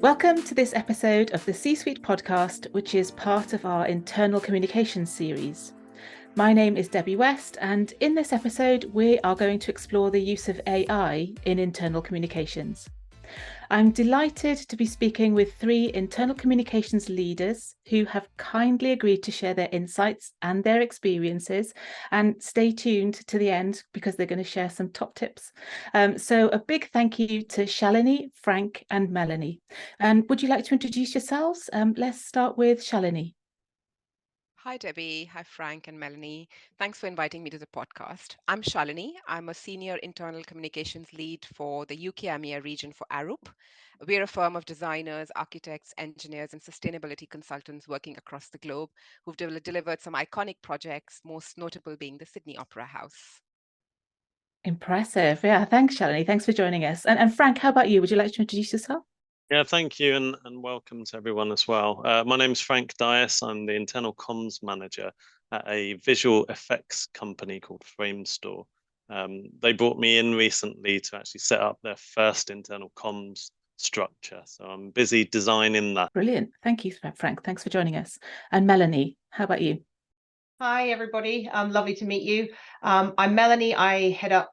Welcome to this episode of the C-Suite podcast, which is part of our internal communications series. My name is Debbie West, and in this episode, we are going to explore the use of AI in internal communications. I'm delighted to be speaking with three internal communications leaders who have kindly agreed to share their insights and their experiences. And stay tuned to the end because they're going to share some top tips. So a big thank you to Shalini, Frank, and Melanie. And would you like to introduce yourselves? Let's start with Shalini. Hi, Debbie. Hi, Frank and Melanie. Thanks for inviting me to the podcast. I'm Shalini. I'm a senior internal communications lead for the UKIMEA region for Arup. We're a firm of designers, architects, engineers, and sustainability consultants working across the globe who've delivered some iconic projects, most notable being the Sydney Opera House. Impressive. Yeah, thanks, Shalini. Thanks for joining us. And Frank, how about you? Would you like to introduce yourself? Yeah, thank you, and welcome to everyone as well. My name's Frank Dias. I'm the internal comms manager at a visual effects company called Framestore. They brought me in recently to actually set up their first internal comms structure. So I'm busy designing that. Brilliant. Thank you, Frank. Thanks for joining us. And Melanie, how about you? Hi, everybody. Lovely to meet you. I'm Melanie. I head up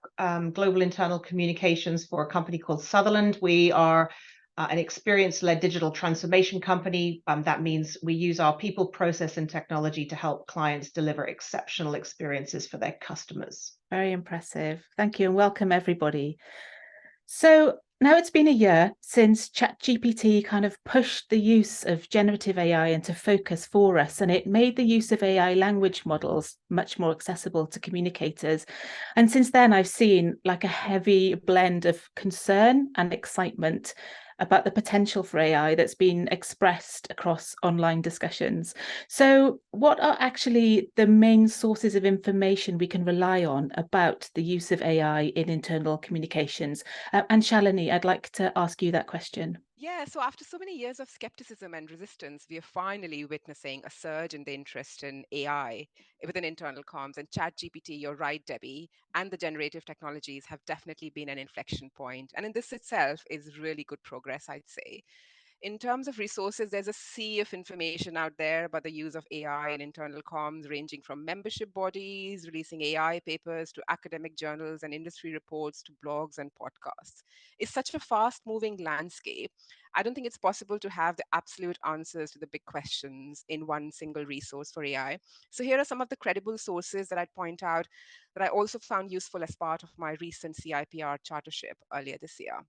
global internal communications for a company called Sutherland. We are an experience-led digital transformation company. That means we use our people, process, and technology to help clients deliver exceptional experiences for their customers. Very impressive. Thank you, and welcome, everybody. So now it's been a year since ChatGPT kind of pushed the use of generative AI into focus for us, and it made the use of AI language models much more accessible to communicators. And since then, I've seen like a heavy blend of concern and excitement about the potential for AI that's been expressed across online discussions. So what are actually the main sources of information we can rely on about the use of AI in internal communications? And Shalini, I'd like to ask you that question. Yeah, so after so many years of skepticism and resistance, we are finally witnessing a surge in the interest in AI within internal comms. And ChatGPT, you're right, Debbie, and the generative technologies have definitely been an inflection point. And in this itself is really good progress, I'd say. In terms of resources, there's a sea of information out there about the use of AI in internal comms, ranging from membership bodies releasing AI papers to academic journals and industry reports to blogs and podcasts. It's such a fast moving landscape. I don't think it's possible to have the absolute answers to the big questions in one single resource for AI. So here are some of the credible sources that I'd point out that I also found useful as part of my recent CIPR chartership earlier this year.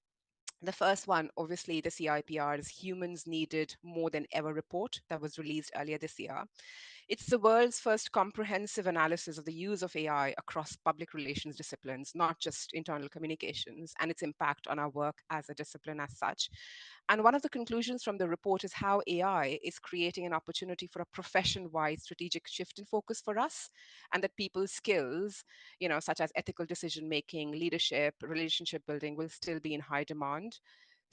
The first one, obviously, the CIPR's Humans Needed More Than Ever report that was released earlier this year. It's the world's first comprehensive analysis of the use of AI across public relations disciplines, not just internal communications, and its impact on our work as a discipline as such. And one of the conclusions from the report is how AI is creating an opportunity for a profession-wide strategic shift in focus for us, and that people's skills, such as ethical decision making, leadership, relationship building, will still be in high demand.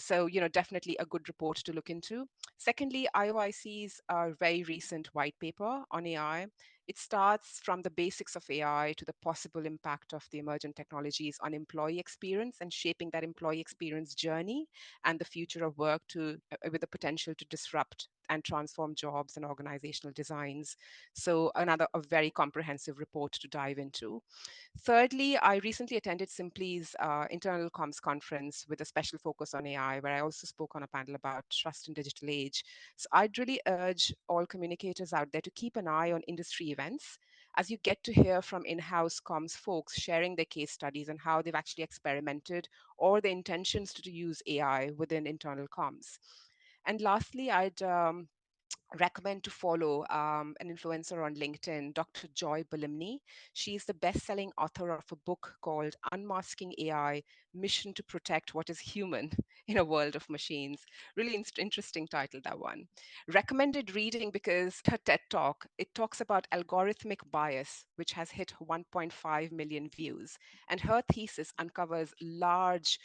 So, definitely a good report to look into. Secondly, IOIC's very recent white paper on AI. It starts from the basics of AI to the possible impact of the emergent technologies on employee experience and shaping that employee experience journey and the future of work with the potential to disrupt and transform jobs and organizational designs. So a very comprehensive report to dive into. Thirdly, I recently attended Simply's internal comms conference with a special focus on AI, where I also spoke on a panel about trust in digital age. So I'd really urge all communicators out there to keep an eye on industry events as you get to hear from in-house comms folks sharing their case studies and how they've actually experimented or their intentions to use AI within internal comms. And lastly, I'd recommend to follow an influencer on LinkedIn, Dr. Joy Bulimni. She's the best-selling author of a book called Unmasking AI: Mission to Protect What is Human in a World of Machines. Really interesting title, that one. Recommended reading because her TED Talk, it talks about algorithmic bias, which has hit 1.5 million views. And her thesis uncovers large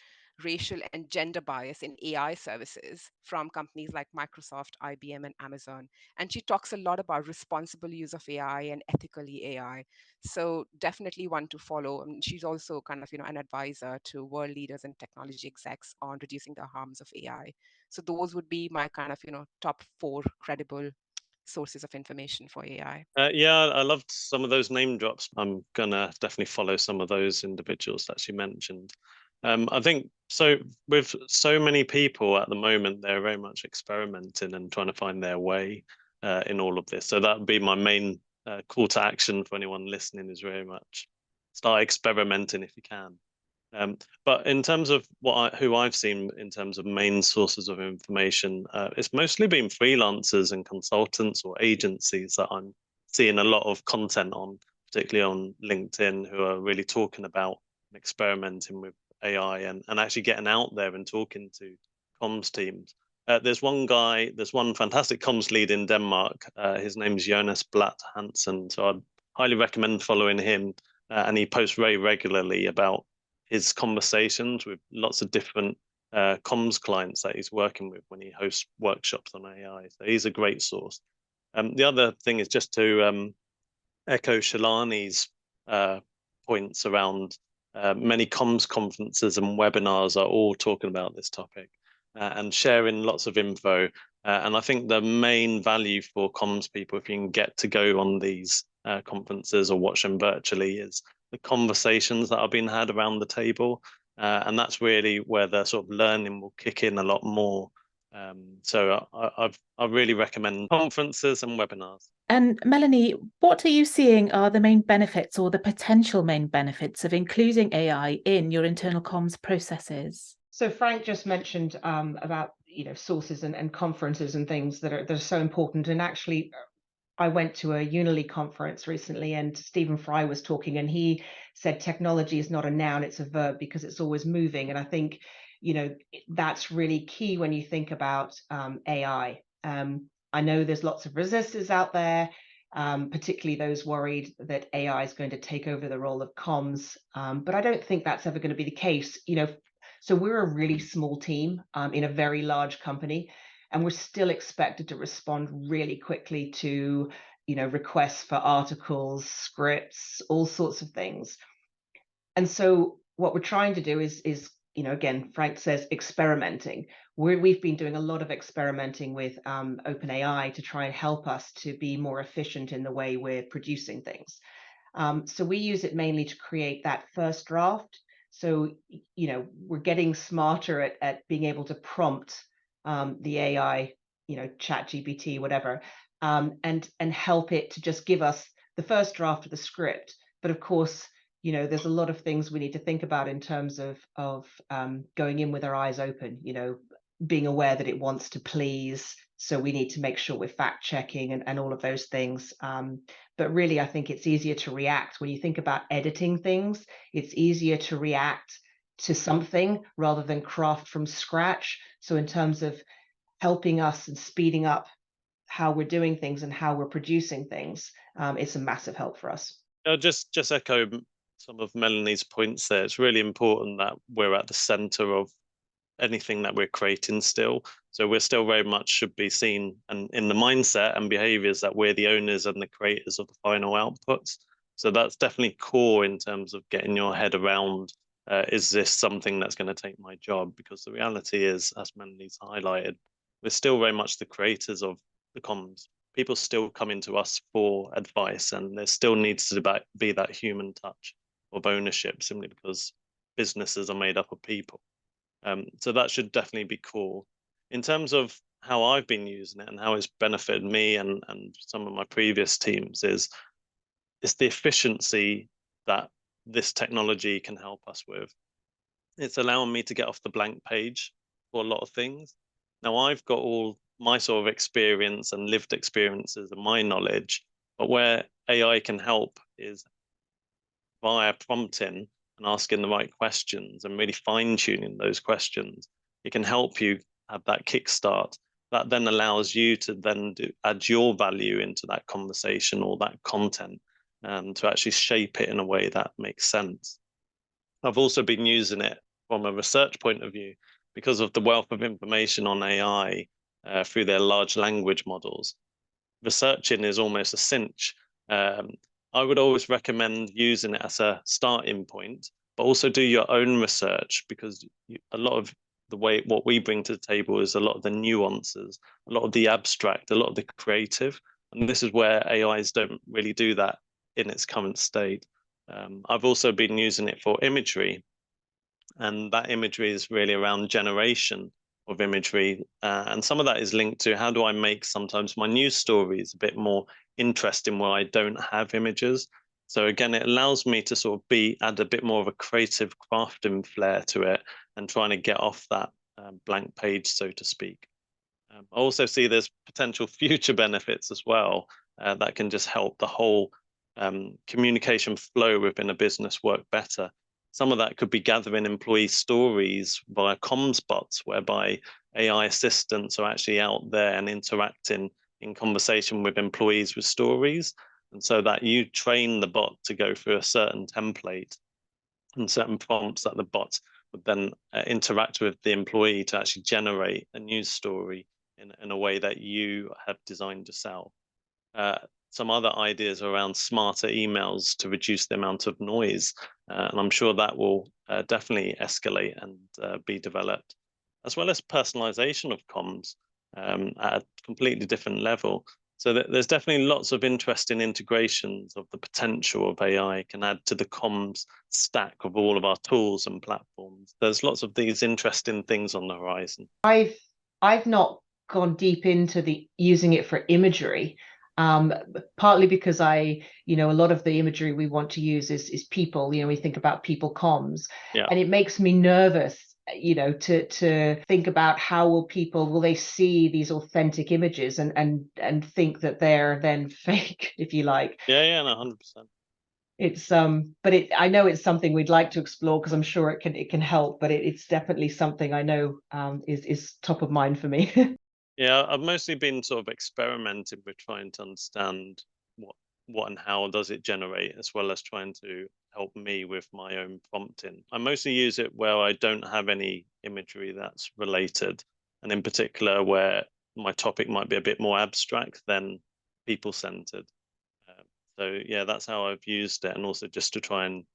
racial and gender bias in AI services from companies like Microsoft, IBM, and Amazon. And she talks a lot about responsible use of AI and ethically AI. So definitely one to follow. And she's also kind of, an advisor to world leaders and technology execs on reducing the harms of AI. So those would be my kind of, top 4 credible sources of information for AI. Yeah, I loved some of those name drops. I'm gonna definitely follow some of those individuals that you mentioned. I think so. With so many people at the moment, they're very much experimenting and trying to find their way in all of this. So that would be my main call to action for anyone listening: is very much start experimenting if you can. But in terms of who I've seen in terms of main sources of information, it's mostly been freelancers and consultants or agencies that I'm seeing a lot of content on, particularly on LinkedIn, who are really talking about experimenting with AI and actually getting out there and talking to comms teams. There's one fantastic comms lead in Denmark. His name's Jonas Blatt Hansen. So I'd highly recommend following him. And he posts very regularly about his conversations with lots of different comms clients that he's working with when he hosts workshops on AI. So he's a great source. The other thing is just to echo Shalini's points around many comms conferences and webinars are all talking about this topic and sharing lots of info. And I think the main value for comms people, if you can get to go on these conferences or watch them virtually, is the conversations that are being had around the table. And that's really where the sort of learning will kick in a lot more. So I really recommend conferences and webinars. And Melanie, what are you seeing are the main benefits or the potential main benefits of including AI in your internal comms processes? So Frank just mentioned about sources and conferences and things that are so important. And actually, I went to a Unily conference recently, and Stephen Fry was talking, and he said technology is not a noun, it's a verb, because it's always moving. And I think that's really key when you think about AI. I know there's lots of resistors out there, particularly those worried that AI is going to take over the role of comms, but I don't think that's ever going to be the case. So we're a really small team in a very large company, and we're still expected to respond really quickly to requests for articles, scripts, all sorts of things. And so what we're trying to do is again, Frank says experimenting. We've been doing a lot of experimenting with OpenAI to try and help us to be more efficient in the way we're producing things. So we use it mainly to create that first draft. So we're getting smarter at being able to prompt the AI, chat GPT, whatever, and help it to just give us the first draft of the script. But of course, there's a lot of things we need to think about in terms of going in with our eyes open, being aware that it wants to please. So we need to make sure we're fact checking and all of those things. But really, I think it's easier to react. When you think about editing things, it's easier to react to something rather than craft from scratch. So in terms of helping us and speeding up how we're doing things and how we're producing things, it's a massive help for us. I'll just echo some of Melanie's points there. It's really important that we're at the center of anything that we're creating still. So we're still very much should be seen and in the mindset and behaviors that we're the owners and the creators of the final outputs. So that's definitely core in terms of getting your head around, is this something that's going to take my job? Because the reality is, as Melanie's highlighted, we're still very much the creators of the comms. People still come into us for advice, and there still needs to be that human touch of ownership, simply because businesses are made up of people. So that should definitely be core. In terms of how I've been using it and how it's benefited me and some of my previous teams is the efficiency that this technology can help us with. It's allowing me to get off the blank page for a lot of things. Now I've got all my sort of experience and lived experiences and my knowledge, but where AI can help is via prompting and asking the right questions and really fine-tuning those questions. It can help you have that kickstart that then allows you to then add your value into that conversation or that content and to actually shape it in a way that makes sense. I've also been using it from a research point of view, because of the wealth of information on AI through their large language models, researching is almost a cinch. I would always recommend using it as a starting point, but also do your own research, because a lot of what we bring to the table is a lot of the nuances, a lot of the abstract, a lot of the creative. And this is where AIs don't really do that in its current state. I've also been using it for imagery, and that imagery is really around generation of imagery. And some of that is linked to how do I make sometimes my news stories a bit more interesting where I don't have images. So again, it allows me to sort of add a bit more of a creative crafting flair to it and trying to get off that blank page, so to speak. I also see there's potential future benefits as well that can just help the whole communication flow within a business work better. Some of that could be gathering employee stories via comms bots, whereby AI assistants are actually out there and interacting in conversation with employees with stories. And so that you train the bot to go through a certain template and certain prompts that the bot would then interact with the employee to actually generate a news story in a way that you have designed yourself. Some other ideas around smarter emails to reduce the amount of noise. And I'm sure that will definitely escalate and be developed, as well as personalization of comms at a completely different level. So there's definitely lots of interesting integrations of the potential of AI can add to the comms stack of all of our tools and platforms. There's lots of these interesting things on the horizon. I've not gone deep into using it for imagery, partly because a lot of the imagery we want to use is people. We think about people comms, and it makes me nervous, to think about how will they see these authentic images and think that they're then fake, if you like. Yeah, no, 100%. It's but I know it's something we'd like to explore, because I'm sure it can help, but it's definitely something I know is top of mind for me. Yeah, I've mostly been sort of experimenting with trying to understand what and how does it generate, as well as trying to help me with my own prompting. I mostly use it where I don't have any imagery that's related, and in particular where my topic might be a bit more abstract than people-centered. So yeah, that's how I've used it, and also just to try and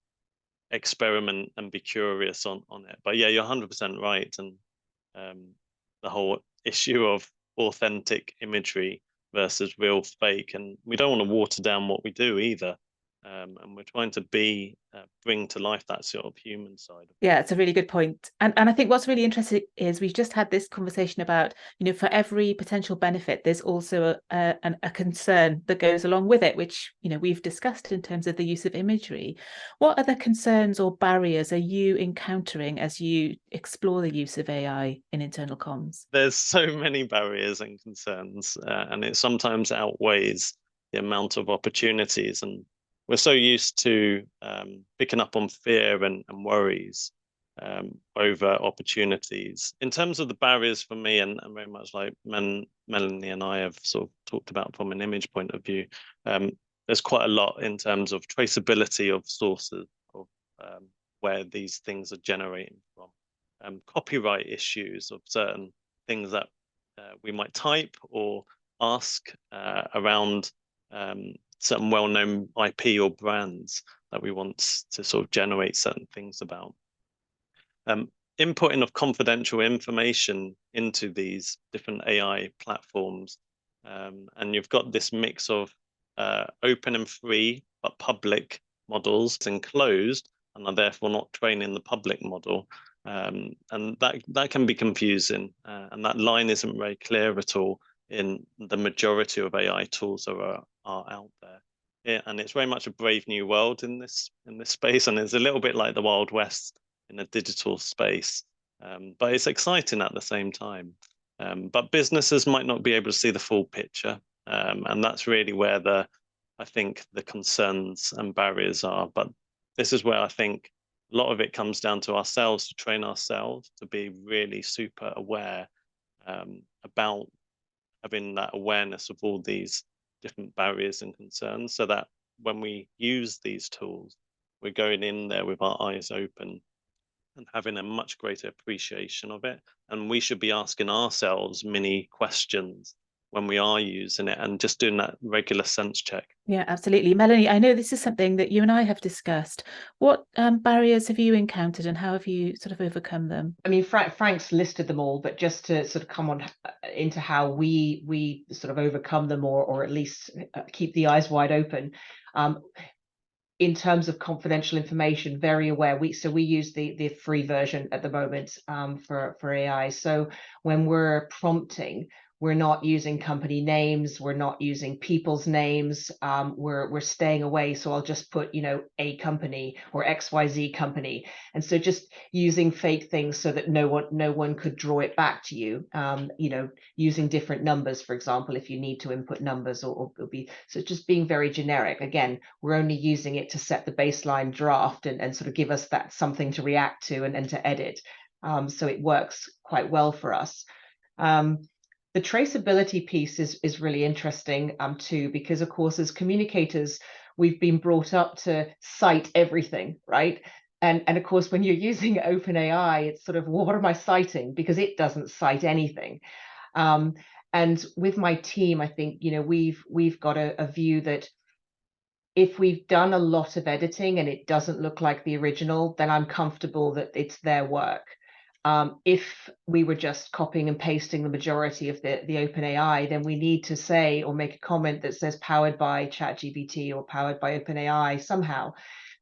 experiment and be curious on it. But yeah, you're 100% right, and the whole issue of authentic imagery versus real fake, and we don't want to water down what we do either. And we're trying to bring to life that sort of human side. Yeah, it's a really good point. And I think what's really interesting is we've just had this conversation about, for every potential benefit, there's also a concern that goes along with it, which, we've discussed in terms of the use of imagery. What other concerns or barriers are you encountering as you explore the use of AI in internal comms? There's so many barriers and concerns, and it sometimes outweighs the amount of opportunities. And we're so used to picking up on fear and worries over opportunities. In terms of the barriers for me, and very much like Melanie and I have sort of talked about from an image point of view, there's quite a lot in terms of traceability of sources of where these things are generating from. Copyright issues of certain things that we might type or ask around certain well-known IP or brands that we want to sort of generate certain things about. Inputting of confidential information into these different AI platforms. And you've got this mix of open and free, but public models and closed, and are therefore not training the public model. And that can be confusing, and that line isn't very clear at all in the majority of AI tools that are out there. Yeah, and it's very much a brave new world in this space, and it's a little bit like the Wild West in a digital space, but it's exciting at the same time. But businesses might not be able to see the full picture, and that's really where I think the concerns and barriers are. But this is where I think a lot of it comes down to ourselves, to train ourselves to be really super aware about having that awareness of all these different barriers and concerns, so that when we use these tools, we're going in there with our eyes open and having a much greater appreciation of it. And we should be asking ourselves many questions when we are using it and just doing that regular sense check. Yeah, absolutely. Melanie, I know this is something that you and I have discussed. What barriers have you encountered and how have you sort of overcome them? I mean, Frank's listed them all, but just to sort of come on into how we sort of overcome them, or at least keep the eyes wide open. In terms of confidential information, very aware. We use the free version at the moment for AI. So when we're prompting, we're not using company names, we're not using people's names, we're staying away. So I'll just put, a company or XYZ company. And so just using fake things so that no one could draw it back to you, using different numbers, for example, if you need to input numbers or be, so just being very generic. Again, we're only using it to set the baseline draft and sort of give us that something to react to and to edit. So it works quite well for us. The traceability piece is really interesting too, because of course, as communicators, we've been brought up to cite everything, right? And of course, when you're using OpenAI, it's sort of, well, what am I citing? Because it doesn't cite anything. And with my team, I think, we've got a view that if we've done a lot of editing and it doesn't look like the original, then I'm comfortable that it's their work. If we were just copying and pasting the majority of the OpenAI, then we need to say or make a comment that says powered by ChatGPT or powered by OpenAI somehow,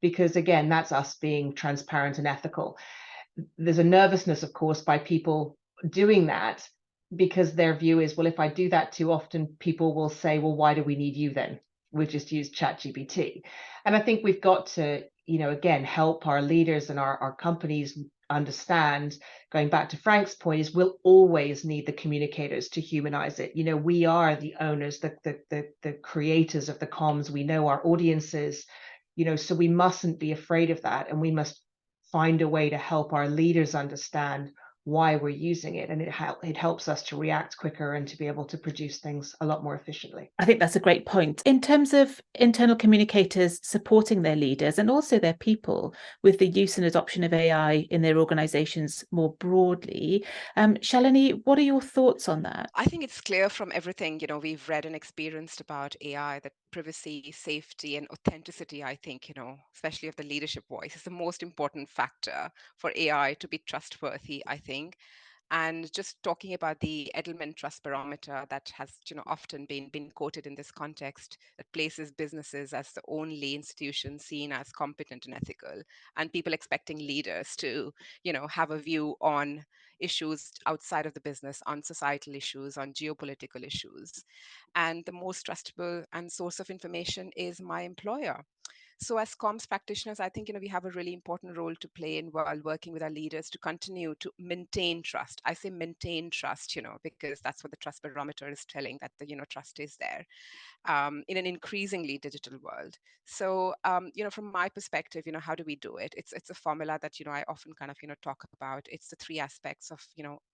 because again, that's us being transparent and ethical. There's a nervousness, of course, by people doing that, because their view is, well, if I do that too often, people will say, well, why do we need you then? We just use ChatGPT. And I think we've got to, again, help our leaders and our companies understand, going back to Frank's point, is we'll always need the communicators to humanize it. We are the owners, the creators of the comms. We know our audiences, so we mustn't be afraid of that. And we must find a way to help our leaders understand why we're using it, and it helps us to react quicker and to be able to produce things a lot more efficiently. I think that's a great point. In terms of internal communicators supporting their leaders and also their people with the use and adoption of AI in their organizations more broadly, Shalini, what are your thoughts on that? I think it's clear from everything, we've read and experienced about AI that privacy, safety, and authenticity, I think, especially of the leadership voice, is the most important factor for AI to be trustworthy, I think. And just talking about the Edelman Trust Barometer that has often been quoted in this context, that places businesses as the only institution seen as competent and ethical, and people expecting leaders to have a view on issues outside of the business, on societal issues, on geopolitical issues. And the most trustable and source of information is my employer. So as comms practitioners, I think we have a really important role to play in while working with our leaders to continue to maintain trust. I say maintain trust, because that's what the trust barometer is telling, that the trust is there in an increasingly digital world. So from my perspective, how do we do it? It's a formula that I often kind of talk about. It's the three aspects of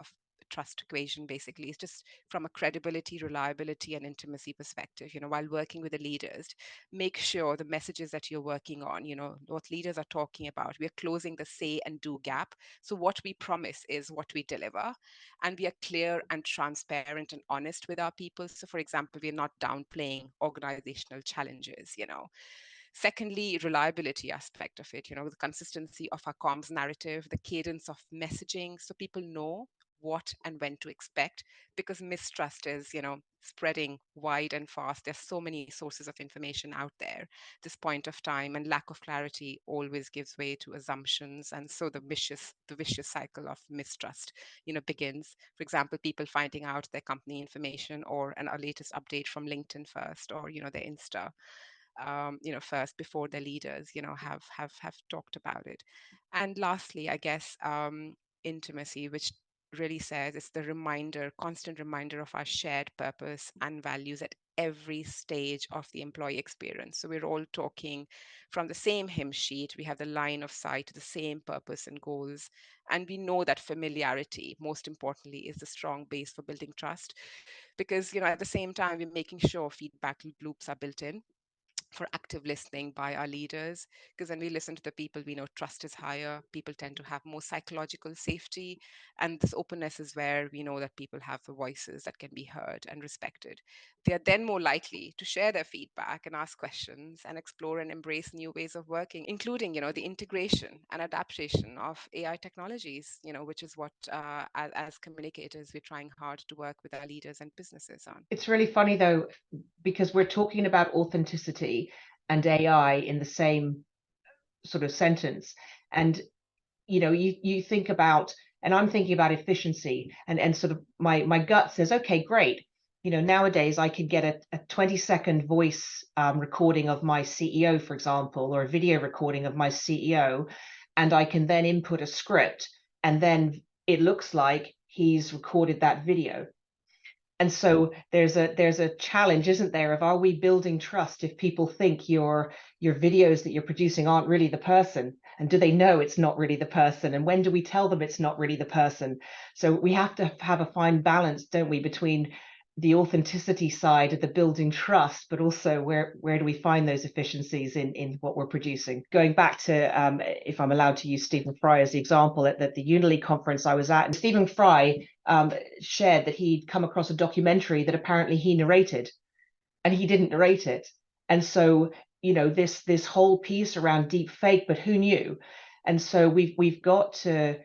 of trust equation. Basically, it's just from a credibility, reliability, and intimacy perspective. While working with the leaders, make sure the messages that you're working on, what leaders are talking about, we are closing the say and do gap. So what we promise is what we deliver, and we are clear and transparent and honest with our people. So for example, we are not downplaying organizational challenges. Secondly, reliability aspect of it, the consistency of our comms narrative, the cadence of messaging, so people know what and when to expect, because mistrust is spreading wide and fast. There's so many sources of information out there this point of time, and lack of clarity always gives way to assumptions, and so the vicious cycle of mistrust begins. For example, people finding out their company information or a latest update from LinkedIn first, or their Insta first, before their leaders have talked about it. And lastly, I guess intimacy, which really says it's the constant reminder of our shared purpose and values at every stage of the employee experience. So we're all talking from the same hymn sheet. We have the line of sight to the same purpose and goals. And we know that familiarity, most importantly, is the strong base for building trust, because at the same time, we're making sure feedback loops are built in. for active listening by our leaders, because when we listen to the people, we know trust is higher, people tend to have more psychological safety, and this openness is where we know that people have the voices that can be heard and respected. They are then more likely to share their feedback and ask questions and explore and embrace new ways of working, including, the integration and adaptation of AI technologies, which is what as communicators we're trying hard to work with our leaders and businesses on. It's really funny though, because we're talking about authenticity and AI in the same sort of sentence. And, you think about, and I'm thinking about efficiency, and sort of my gut says, okay, great. Nowadays I could get a 20-second voice recording of my CEO, for example, or a video recording of my CEO, and I can then input a script, and then it looks like he's recorded that video. And so there's a challenge, isn't there, of are we building trust if people think your videos that you're producing aren't really the person? And do they know it's not really the person? And when do we tell them it's not really the person? So we have to have a fine balance, don't we, between the authenticity side of the building trust, but also where do we find those efficiencies in what we're producing? Going back to, if I'm allowed to use Stephen Fry as the example, at the Unily conference I was at, and Stephen Fry shared that he'd come across a documentary that apparently he narrated, and he didn't narrate it. And so, this whole piece around deep fake, but who knew? And so we've got to,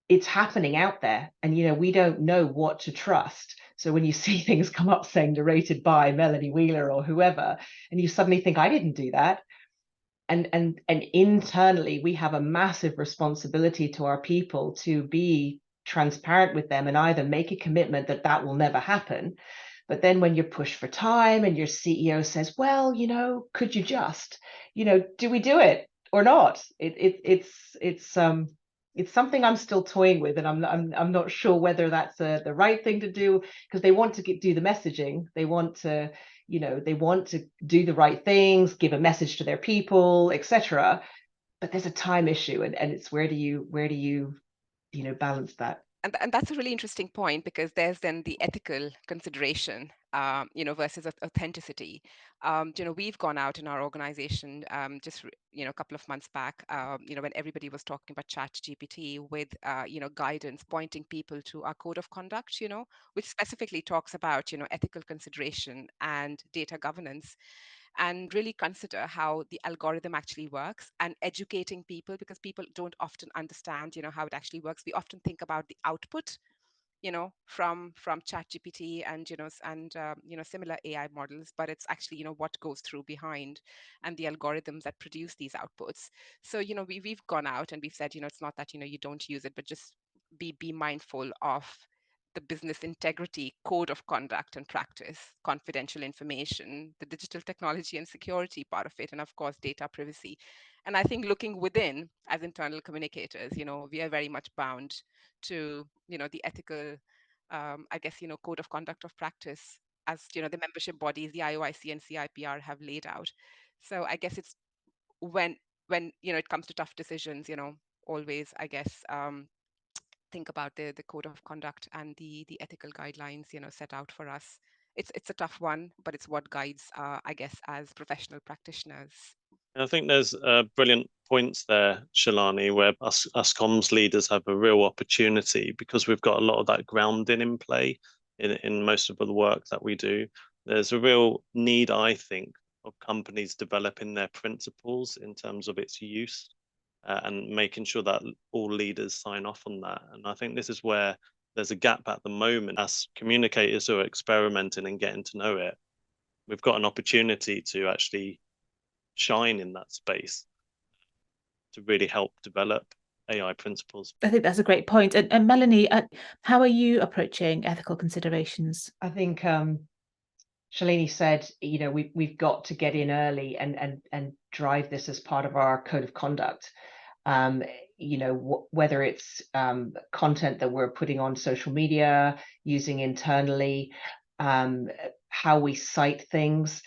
it's happening out there, and we don't know what to trust. So when you see things come up saying narrated by Melanie Wheeler or whoever, and you suddenly think, I didn't do that. And internally, we have a massive responsibility to our people to be transparent with them and either make a commitment that will never happen. But then when you're pushed for time and your CEO says, well, could you just, do we do it or not? It's something I'm still toying with, and I'm not sure whether that's the right thing to do, because they want to do the messaging. They want to, they want to do the right things, give a message to their people, etc. But there's a time issue, and it's where do you balance that? And that's a really interesting point, because there's then the ethical consideration, versus authenticity. We've gone out in our organization just a couple of months back, when everybody was talking about ChatGPT, with guidance pointing people to our code of conduct, which specifically talks about ethical consideration and data governance, and really consider how the algorithm actually works, and educating people, because people don't often understand how it actually works. We often think about the output from ChatGPT and similar AI models, but it's actually what goes through behind, and the algorithms that produce these outputs. So we've gone out and we've said it's not that you don't use it, but just be mindful of the business integrity code of conduct and practice, confidential information, the digital technology and security part of it, and of course data privacy. And I think looking within, as internal communicators, we are very much bound to the ethical code of conduct of practice, as the membership bodies, the IOIC and CIPR, have laid out. So I guess it's when it comes to tough decisions, always think about the code of conduct and the ethical guidelines set out for us. It's a tough one, but it's what guides as professional practitioners. I think there's brilliant points there, Shalini, where us comms leaders have a real opportunity, because we've got a lot of that grounding in play in most of the work that we do. There's a real need, I think, of companies developing their principles in terms of its use, and making sure that all leaders sign off on that. And I think this is where there's a gap at the moment. As communicators who are experimenting and getting to know it, we've got an opportunity to actually shine in that space to really help develop AI principles. I think that's a great point. And Melanie, how are you approaching ethical considerations? I think Shalini said, we've got to get in early and drive this as part of our code of conduct. Whether it's content that we're putting on social media, using internally, how we cite things,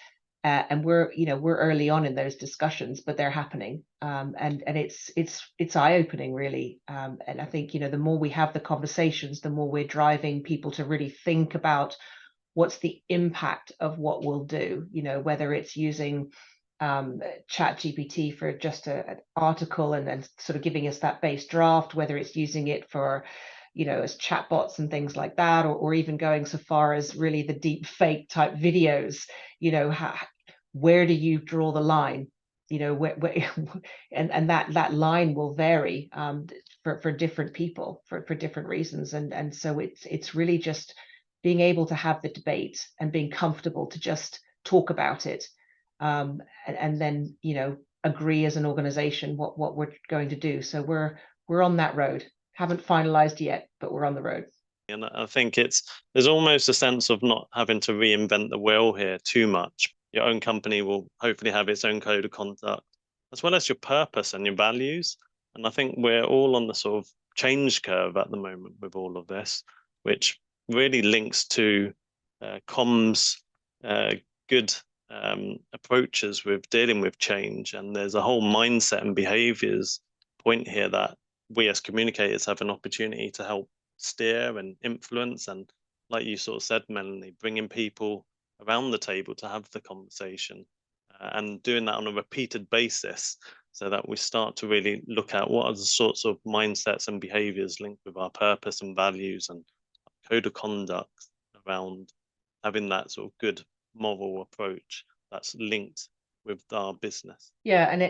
and we're early on in those discussions, but they're happening, and it's eye-opening, really. And I think the more we have the conversations, the more we're driving people to really think about what's the impact of what we'll do, whether it's using ChatGPT for just an article and then sort of giving us that base draft, whether it's using it for, as chatbots and things like that, or even going so far as really the deep fake type videos, where do you draw the line? And that line will vary for different people for different reasons. And so it's really just being able to have the debate and being comfortable to just talk about it. And then, agree as an organization what we're going to do. So we're on that road. Haven't finalized yet, but we're on the road. And I think there's almost a sense of not having to reinvent the wheel here too much. Your own company will hopefully have its own code of conduct, as well as your purpose and your values. And I think we're all on the sort of change curve at the moment with all of this, which really links to comms good approaches with dealing with change. And there's a whole mindset and behaviors point here that we as communicators have an opportunity to help steer and influence. And like you sort of said, Melanie, bringing people around the table to have the conversation and doing that on a repeated basis so that we start to really look at what are the sorts of mindsets and behaviors linked with our purpose and values and code of conduct around having that sort of good moral approach that's linked with our business. Yeah, and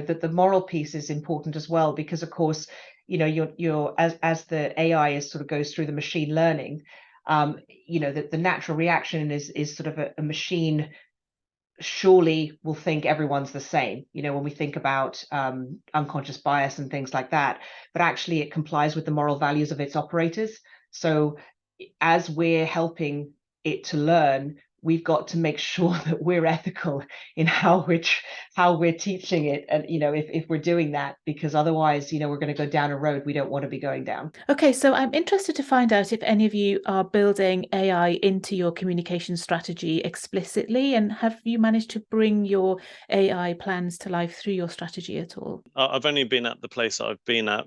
the moral piece is important as well, because of course, you're as the AI is sort of goes through the machine learning, the natural reaction is sort of a machine surely will think everyone's the same, when we think about unconscious bias and things like that, but actually it complies with the moral values of its operators. So as we're helping it to learn, we've got to make sure that we're ethical in how we're teaching it. And, if we're doing that, because otherwise, we're going to go down a road we don't want to be going down. Okay, so I'm interested to find out if any of you are building AI into your communication strategy explicitly, and have you managed to bring your AI plans to life through your strategy at all? I've only been at the place I've been at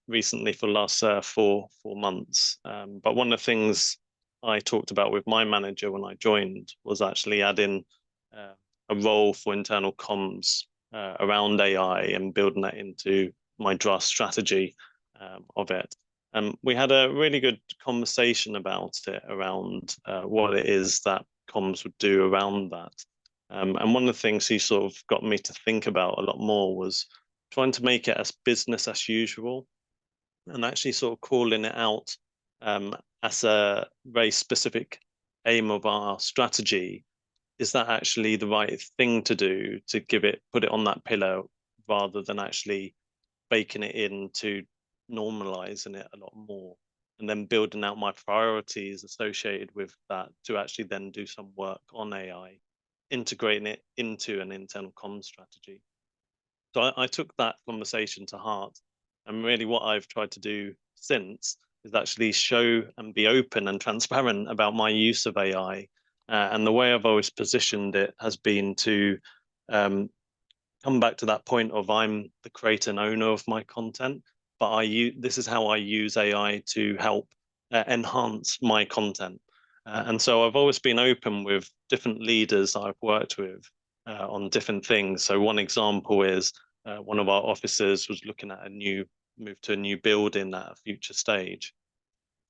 recently for the last 4 months. But one of the things I talked about with my manager when I joined was actually adding a role for internal comms around AI and building that into my draft strategy of it. We had a really good conversation about it, around what it is that comms would do around that. And one of the things he sort of got me to think about a lot more was trying to make it as business as usual, and actually sort of calling it out as a very specific aim of our strategy. Is that actually the right thing to do, to put it on that pillar, rather than actually baking it into normalizing it a lot more, and then building out my priorities associated with that to actually then do some work on AI, integrating it into an internal comms strategy. So I took that conversation to heart, and really what I've tried to do since is actually show and be open and transparent about my use of AI. And the way I've always positioned it has been to come back to that point of I'm the creator and owner of my content, but this is how I use AI to help enhance my content. And so I've always been open with different leaders I've worked with on different things. So one example is one of our officers was looking at move to a new building at a future stage.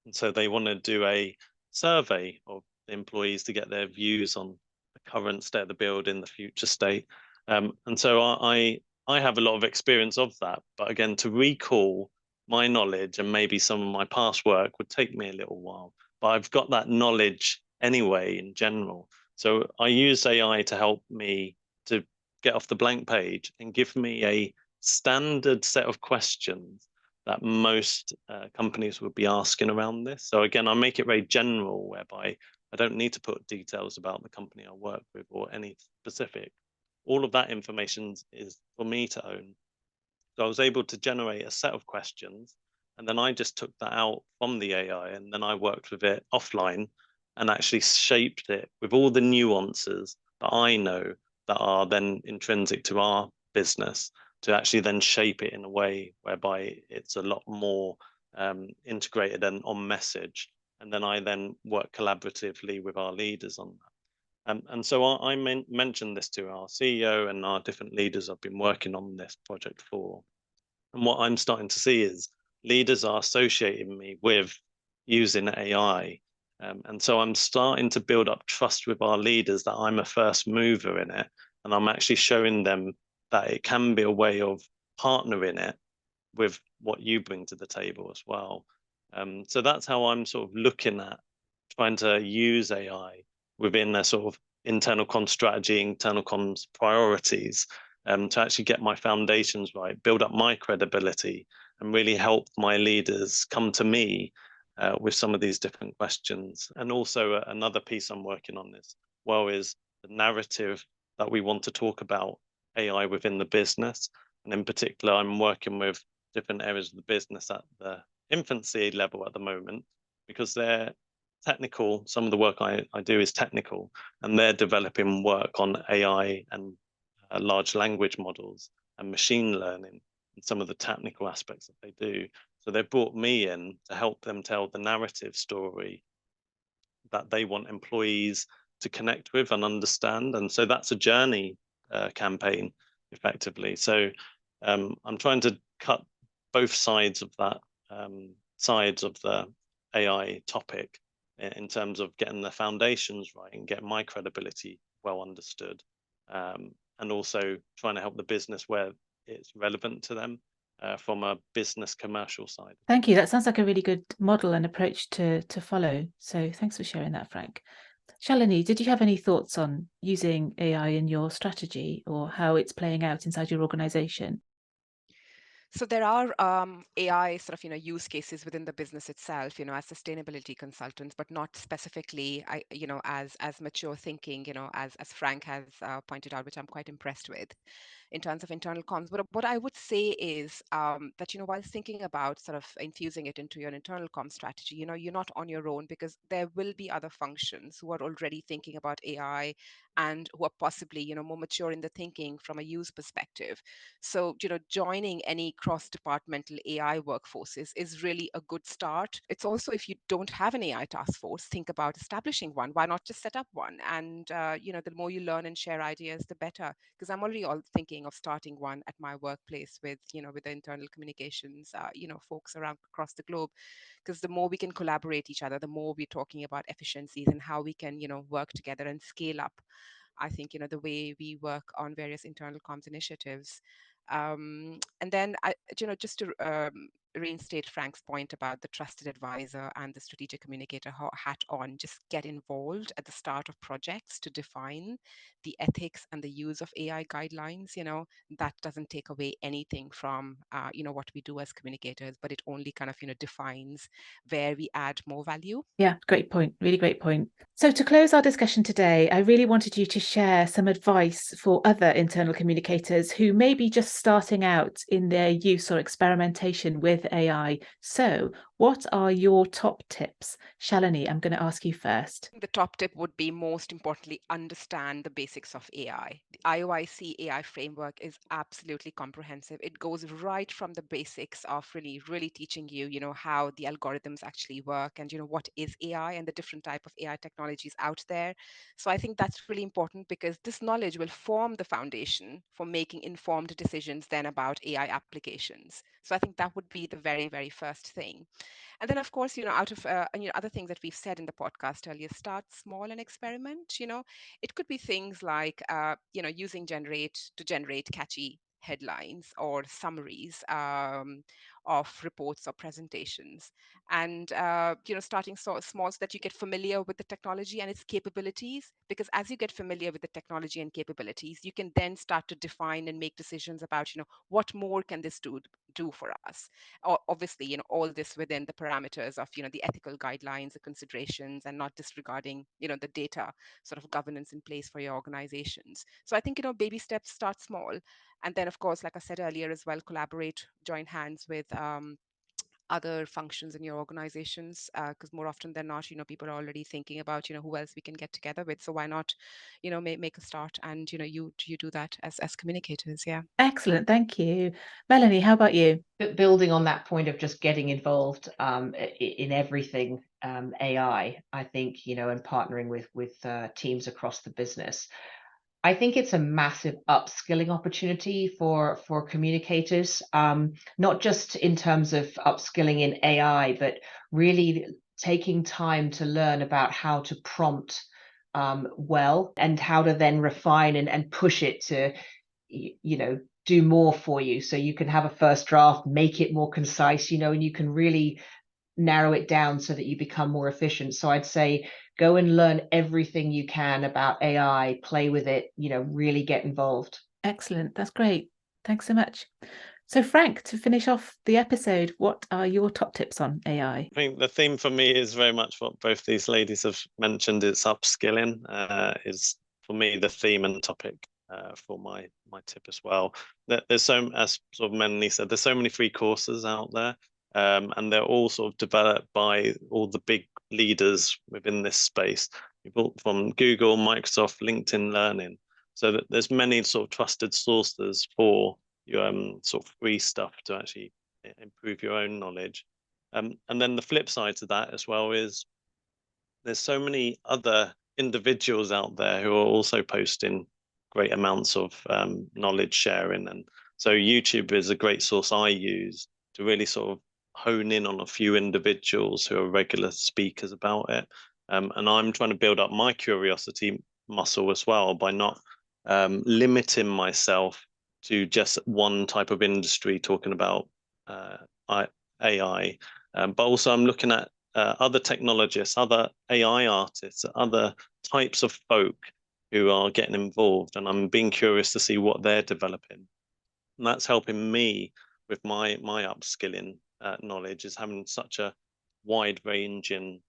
And so they want to do a survey of the employees to get their views on the current state of the building, the future state. And so I have a lot of experience of that. But again, to recall my knowledge and maybe some of my past work would take me a little while. But I've got that knowledge anyway in general. So I use AI to help me to get off the blank page and give me a standard set of questions that most companies would be asking around this. So again, I make it very general, whereby I don't need to put details about the company I work with or any specific. All of that information is for me to own. So I was able to generate a set of questions, and then I just took that out from the AI, and then I worked with it offline and actually shaped it with all the nuances that I know that are then intrinsic to our business, to actually then shape it in a way whereby it's a lot more integrated and on message. And then I then work collaboratively with our leaders on that. And so I mentioned this to our CEO and our different leaders I've been working on this project for. And what I'm starting to see is leaders are associating me with using AI. And so I'm starting to build up trust with our leaders that I'm a first mover in it. And I'm actually showing them that it can be a way of partnering it with what you bring to the table as well. So that's how I'm sort of looking at trying to use AI within their sort of internal comms strategy, internal comms priorities, to actually get my foundations right, build up my credibility, and really help my leaders come to me with some of these different questions. And also another piece I'm working on this well is the narrative that we want to talk about AI within the business. And in particular, I'm working with different areas of the business at the infancy level at the moment because they're technical. Some of the work I do is technical, and they're developing work on AI and large language models and machine learning and some of the technical aspects that they do. So they brought me in to help them tell the narrative story that they want employees to connect with and understand. And so that's a journey campaign, effectively. So I'm trying to cut both sides of that, sides of the AI topic in terms of getting the foundations right and getting my credibility well understood, and also trying to help the business where it's relevant to them from a business commercial side. Thank you. That sounds like a really good model and approach to follow. So thanks for sharing that, Frank. Shalini, did you have any thoughts on using AI in your strategy or how it's playing out inside your organization? So there are AI sort of use cases within the business itself, as sustainability consultants, but not specifically, as mature thinking, as Frank has pointed out, which I'm quite impressed with in terms of internal comms. But what I would say is that, while thinking about sort of infusing it into your internal comms strategy, you're not on your own because there will be other functions who are already thinking about AI and who are possibly, more mature in the thinking from a use perspective. So, joining any cross-departmental AI workforces is really a good start. It's also, if you don't have an AI task force, think about establishing one. Why not just set up one? And, the more you learn and share ideas, the better. Because I'm already all thinking of starting one at my workplace with, with the internal communications, folks around across the globe. Because the more we can collaborate each other, the more we're talking about efficiencies and how we can, work together and scale up. I think, the way we work on various internal comms initiatives. And then, just to reinstate Frank's point about the trusted advisor and the strategic communicator hat on, just get involved at the start of projects to define the ethics and the use of AI guidelines. That doesn't take away anything from, what we do as communicators, but it only kind of, defines where we add more value. Yeah, great point. Really great point. So to close our discussion today, I really wanted you to share some advice for other internal communicators who may be just starting out in their use or experimentation with AI. So what are your top tips? Shalini, I'm going to ask you first. The top tip would be, most importantly, understand the basics of AI. The IOIC AI framework is absolutely comprehensive. It goes right from the basics of really, really teaching you, how the algorithms actually work and, what is AI and the different type of AI technologies out there. So I think that's really important because this knowledge will form the foundation for making informed decisions then about AI applications. So I think that would be the very, very first thing. And then, of course, out of other things that we've said in the podcast earlier, start small and experiment. It could be things like, using generate to generate catchy headlines or summaries of reports or presentations, and starting so small so that you get familiar with the technology and its capabilities. Because as you get familiar with the technology and capabilities, you can then start to define and make decisions about, what more can this do for us. Obviously, all this within the parameters of, the ethical guidelines, the considerations, and not disregarding, the data sort of governance in place for your organizations. So I think, baby steps, start small. And then, of course, like I said earlier as well, collaborate, join hands with other functions in your organizations, because more often than not, people are already thinking about, who else we can get together with. So why not, make a start, and, you do that as communicators. Yeah. Excellent. Thank you. Melanie, how about you? Building on that point of just getting involved in everything AI, I think, and partnering with teams across the business. I think it's a massive upskilling opportunity for communicators, not just in terms of upskilling in AI, but really taking time to learn about how to prompt well, and how to then refine and push it to, do more for you. So you can have a first draft, make it more concise, and you can really narrow it down so that you become more efficient. So I'd say go and learn everything you can about AI, play with it, really get involved. Excellent. That's great. Thanks so much. So Frank, to finish off the episode, what are your top tips on AI? I think the theme for me is very much what both these ladies have mentioned. It's upskilling is for me the theme and topic for my tip as well. There's as sort of Melanie said, there's so many free courses out there, and they're all sort of developed by all the big leaders within this space. People from Google, Microsoft, LinkedIn Learning. So that there's many sort of trusted sources for your sort of free stuff to actually improve your own knowledge. And then the flip side to that as well is there's so many other individuals out there who are also posting great amounts of knowledge sharing. And so YouTube is a great source I use to really sort of hone in on a few individuals who are regular speakers about it. And I'm trying to build up my curiosity muscle as well by not limiting myself to just one type of industry talking about AI, but also I'm looking at other technologists, other AI artists, other types of folk who are getting involved, and I'm being curious to see what they're developing. And that's helping me with my upskilling knowledge, is having such a wide ranging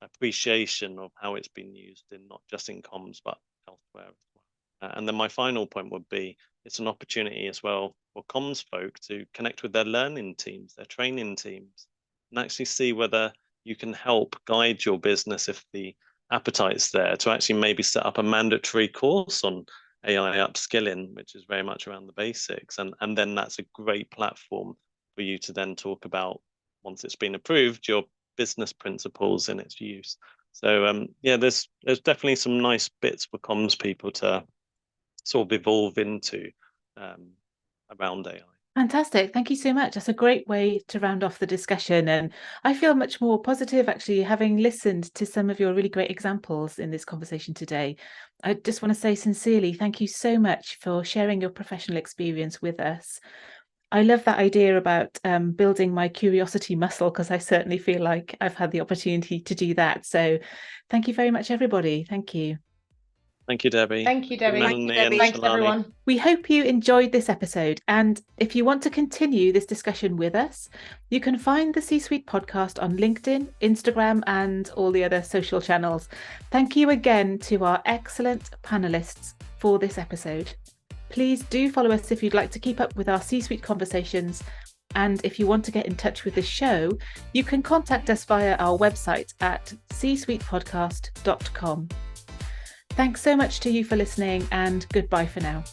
appreciation of how it's been used in not just in comms but elsewhere as well. And then my final point would be it's an opportunity as well for comms folk to connect with their learning teams, their training teams, and actually see whether you can help guide your business, if the appetite's there, to actually maybe set up a mandatory course on AI upskilling, which is very much around the basics. And then that's a great platform for you to then talk about, once it's been approved, your business principles in its use. So yeah, there's definitely some nice bits for comms people to sort of evolve into around AI. Fantastic. Thank you so much. That's a great way to round off the discussion. And I feel much more positive, actually, having listened to some of your really great examples in this conversation today. I just want to say sincerely, thank you so much for sharing your professional experience with us. I love that idea about building my curiosity muscle, because I certainly feel like I've had the opportunity to do that. So thank you very much, everybody. Thank you. Thank you, Debbie. Thank you, Debbie. Thank you, Debbie. Thanks, everyone. We hope you enjoyed this episode. And if you want to continue this discussion with us, you can find the C-Suite podcast on LinkedIn, Instagram, and all the other social channels. Thank you again to our excellent panelists for this episode. Please do follow us if you'd like to keep up with our C-Suite conversations. And if you want to get in touch with the show, you can contact us via our website at csuitepodcast.com. Thanks so much to you for listening, and goodbye for now.